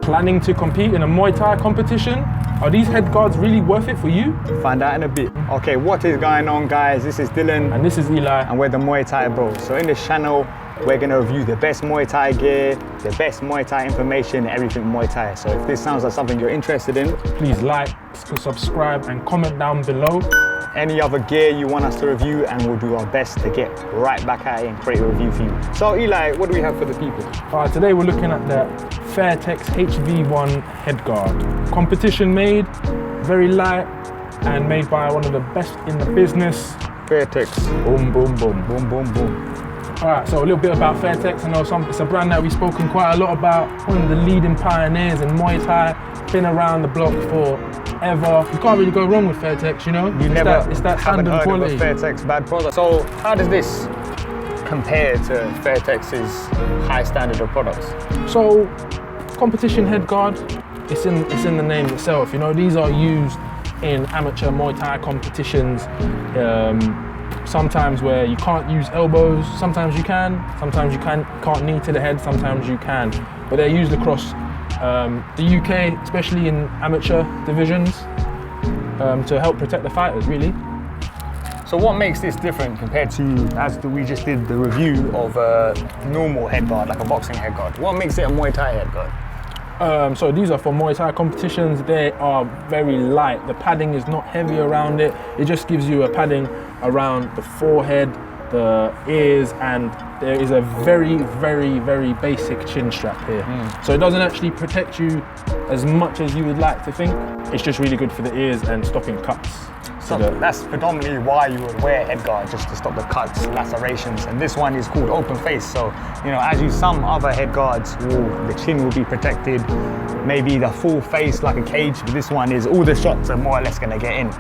Planning to compete in a Muay Thai competition? Are these head guards really worth it for you? Find out in a bit. Okay, what is going on, guys? This is Dylan. And this is Eli. And we're the Muay Thai Bros. So in this channel, we're gonna review the best Muay Thai gear, the best Muay Thai information, everything Muay Thai. So if this sounds like something you're interested in, please like, subscribe, and comment down below. Any other gear you want us to review, and we'll do our best to get right back at it and create a review for you. So Eli, what do we have for the people? Today we're looking at the Fairtex HG1 headguard. Competition made, very light, and made by one of the best in the business. Fairtex. Boom, boom, boom. Boom, boom, boom. Alright, so a little bit about Fairtex. I know it's a brand that we've spoken quite a lot about. One of the leading pioneers in Muay Thai. Been around the block forever. You can't really go wrong with Fairtex, you know? It's that standard quality. Of a Fairtex bad product. So how does this compare to Fairtex's high standard of products? So, competition headguard, it's in the name itself. You know, these are used in amateur Muay Thai competitions. Sometimes where you can't use elbows, sometimes you can, can't knee to the head, sometimes you can. But they're used across the UK, especially in amateur divisions, to help protect the fighters, really. So what makes this different compared to, we just did the review of a normal headguard, like a boxing headguard? What makes it a Muay Thai headguard? So these are for Muay Thai competitions. They are very light. The padding is not heavy around it. It just gives you a padding around the forehead, the ears, and there is a very, very, very basic chin strap here. So it doesn't actually protect you as much as you would like to think. It's just really good for the ears and stopping cuts. So that's predominantly why you would wear a headguard, just to stop the cuts, lacerations. And this one is called open face. So, you know, as you some other headguards, the chin will be protected, maybe the full face like a cage, but this one is all the shots are more or less gonna get in,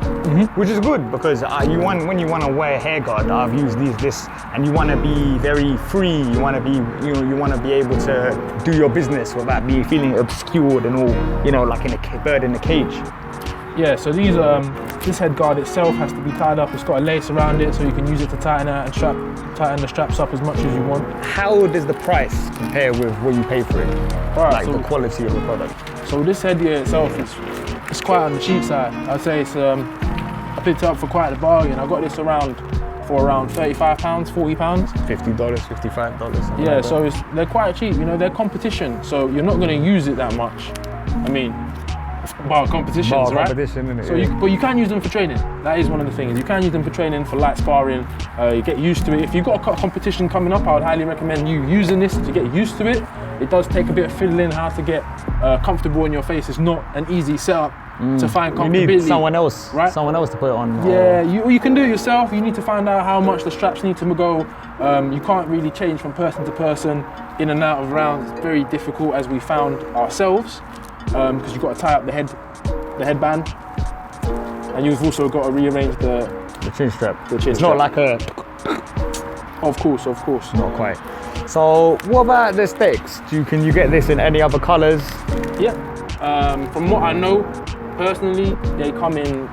which is good because when you want to wear a hair guard, I've used this, and you want to be very free. You want to be, you want to be able to do your business without being feeling obscured and all, you know, like in a bird in a cage. Yeah, so this headguard itself has to be tied up. It's got a lace around it, so you can use it to tighten the straps up as much as you want. How does the price compare with what you pay for it? Right, like the quality of the product. So this headgear itself it's quite on the cheap side. I'd say it's I picked it up for quite a bargain. I got this for around £35, £40. $50, $55. Yeah, so they're quite cheap. You know, they're competition, so you're not going to use it that much. I mean, bar competitions, right? Competition, so but you can use them for training. That is one of the things. You can use them for training, for light sparring. You get used to it. If you've got a competition coming up, I would highly recommend you using this to get used to it. It does take a bit of fiddling how to get comfortable in your face. It's not an easy setup to find comfortability. You need someone else, right? Someone else to put it on. Yeah, you can do it yourself. You need to find out how much the straps need to go. You can't really change from person to person, in and out of rounds. It's very difficult, as we found ourselves. Because you've got to tie up the headband, and you've also got to rearrange the chin strap. It's not like a... Of course. Not quite. So what about the specs? Can you get this in any other colours? Yeah. From what I know, personally, they come in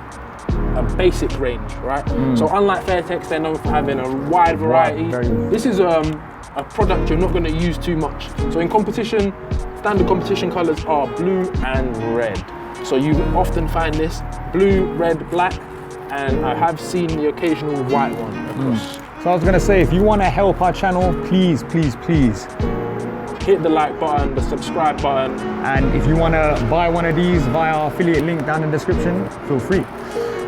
a basic range, right? So unlike Fairtex, they're known for having a wide variety. This is a product you're not going to use too much. So in competition, standard competition colours are blue and red. So you often find this blue, red, black, and I have seen the occasional white one across. So I was going to say, if you want to help our channel, please hit the like button, the subscribe button. And if you want to buy one of these via our affiliate link down in the description, feel free.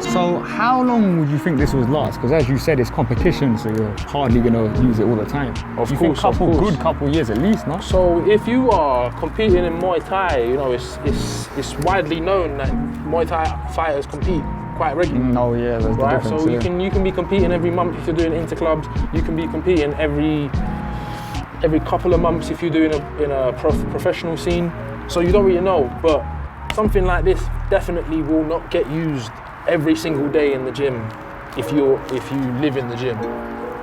So how long would you think this would last? Because as you said, it's competition, so you're hardly going to use it all the time. Of course. Good couple years at least, no? So if you are competing in Muay Thai, you know, it's widely known that Muay Thai fighters compete quite regularly. Oh yeah, there's the difference. So you can be competing every month if you're doing interclubs. You can be competing every couple of months if you're doing in a professional scene. So you don't really know, but something like this definitely will not get used every single day in the gym if you live in the gym.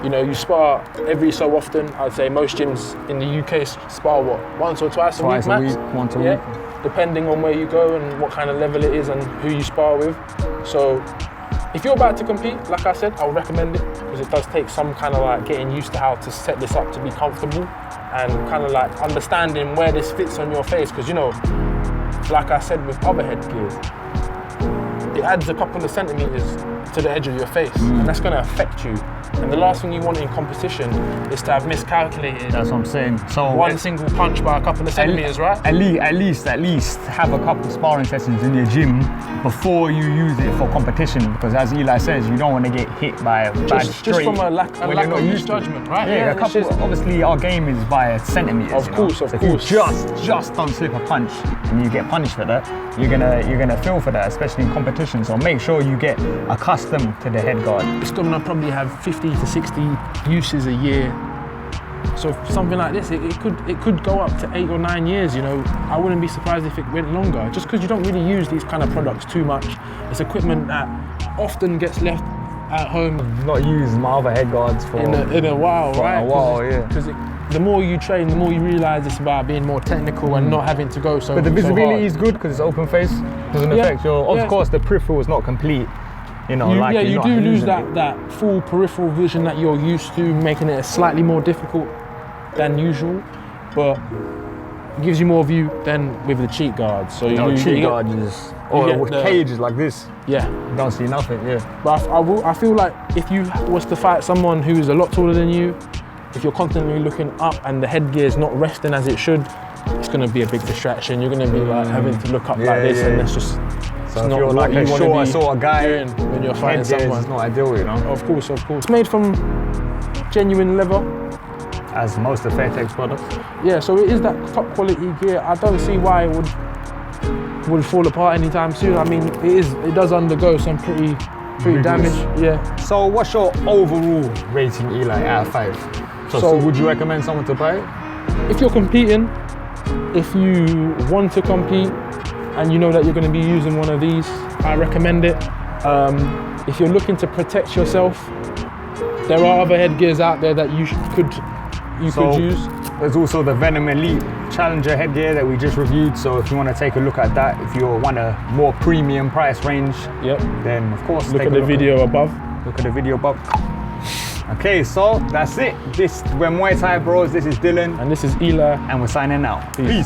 You know, you spar every so often. I'd say most gyms in the UK spar once or twice a week max. Once a week. Depending on where you go and what kind of level it is and who you spar with. So if you're about to compete, like I said, I would recommend it because it does take some kind of like getting used to how to set this up to be comfortable and kind of like understanding where this fits on your face, because you know, like I said with other headgears, it adds a couple of centimeters to the edge of your face, and that's going to affect you. And the last thing you want in competition is to have miscalculated. That's what I'm saying. So one single punch by a couple of centimeters, right? At least have a couple of sparring sessions in your gym before you use it for competition, because as Eli says, you don't want to get hit by a bad straight. Just from a lack of misjudgment, right? Yeah, a couple. Obviously, our game is by centimeters. Of course. If you just don't slip a punch and you get punished for that, you're gonna feel for that, especially in competition. So make sure you get accustomed to the head guard. It's gonna probably have 50 to 60 uses a year. So something like this, it could go up to 8 or 9 years. You know, I wouldn't be surprised if it went longer. Just because you don't really use these kind of products too much. It's equipment that often gets left at home. I've not used my other head guards for in a while, right? Because the more you train, the more you realise it's about being more technical and not having to go so. But the visibility so is good because it's open face. Doesn't affect your. Of course, the peripheral is not complete. You know, you do lose that full peripheral vision that you're used to, making it slightly more difficult than usual, but it gives you more view than with the cheek guard. So cheek guard is, or with cages like this. Yeah, you don't see nothing. Yeah. But I feel like if you was to fight someone who's a lot taller than you, if you're constantly looking up and the headgear is not resting as it should, it's going to be a big distraction. You're going to be like having to look up like this, and that's just. So if you're like a short sort of guy, when you're fighting someone, it's not ideal, you know. Of course. It's made from genuine leather, as most of Fairtex products. Yeah, so it is that top quality gear. I don't see why it would fall apart anytime soon. I mean, it does undergo some pretty damage. Yeah. So what's your overall rating, Eli, out of 5? So would you recommend someone to buy it? If you're competing, if you want to compete, and you know that you're going to be using one of these, I recommend it. If you're looking to protect yourself, there are other headgears out there that you could use. There's also the Venom Elite Challenger headgear that we just reviewed. So if you want to take a look at that, if you want a more premium price range, then of course look at the video above. Look at the video above. Okay, so that's it. We're Muay Thai Bros. This is Dylan. And this is Eli. And we're signing out. Peace.